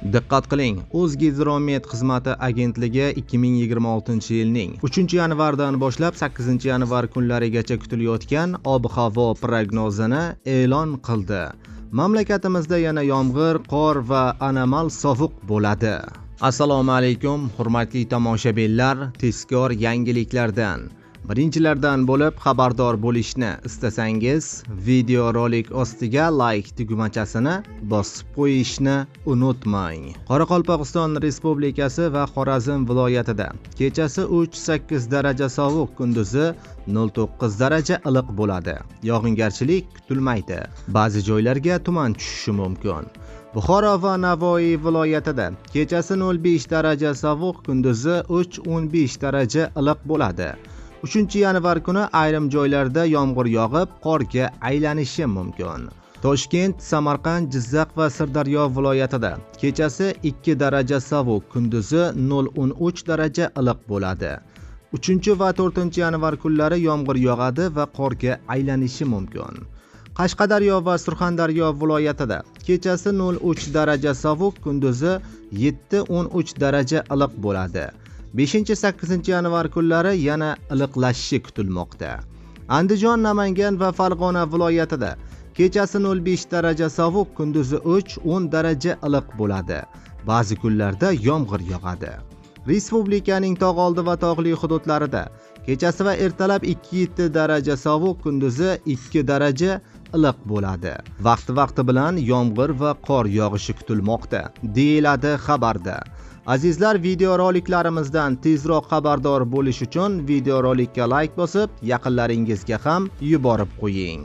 Diqqat qiling, O'zgidromet xizmati agentligi 2026-yilning 3-yanvardan boshlab 8-yanvar kunlarigacha kutilayotgan ob-havo prognozini e'lon qildi. Mamlakatimizda yana yomg'ir, qor va anomal sovuq bo'ladi. Assalomu alaykum, hurmatli tomoshabinlar, tezkor yangiliklardan birinchilardan bo'lib xabardor bo'lishni istasangiz, video rolik ostiga like tugmachasini bosib qo'yishni unutmang. Qoraqalpog'iston Respublikasi va Xorazm viloyatida kechasi 3-8 daraja sovuq, kunduzi 0-9 daraja iliq bo'ladi. Yog'ingarchilik kutilmaydi. Ba'zi joylarga tuman tushishi mumkin. Buxoro va Navoiy viloyatida kechasi 0-5 daraja sovuq, kunduzi 3-15 daraja iliq bo'ladi. 3-yanvar kuni ayrim joylarda yomg'ir yog'ib, qorga aylanishi mumkin. Toshkent, Samarqand, Jizzax va Sirdaryo viloyatida kechasi 2 daraja sovuq, kunduzi 0-13 daraja iliq bo'ladi. 3 va 4-yanvar kunlari yomg'ir yog'adi va qorga aylanishi mumkin. Qashqadaryo va Surxondaryo viloyatida kechasi 0-3 daraja sovuq, kunduzi 7-13 daraja iliq bo'ladi. 5-8-yanvar kunlari yana iliqlashishi kutilmoqda. Andijon, Namangan va Farg'ona viloyatida kechasi 0-5 daraja sovuq, kunduzi 3-10 daraja iliq bo'ladi. Ba'zi kunlarda yomg'ir yog'adi. Respublikaning tog' oldi va tog'li hududlarida kechasi va ertalab 2-7 daraja sovuq, kunduzi 2 daraja iliq bo'ladi. Vaqti bilan yomg'ir va qor yog'ishi kutilmoqda, deyiladi xabarda. Azizlar, video roliklarimizdan tezroq xabardor bo'lish uchun video rolikka like bosib, yaqinlaringizga ham yuborib qo'ying.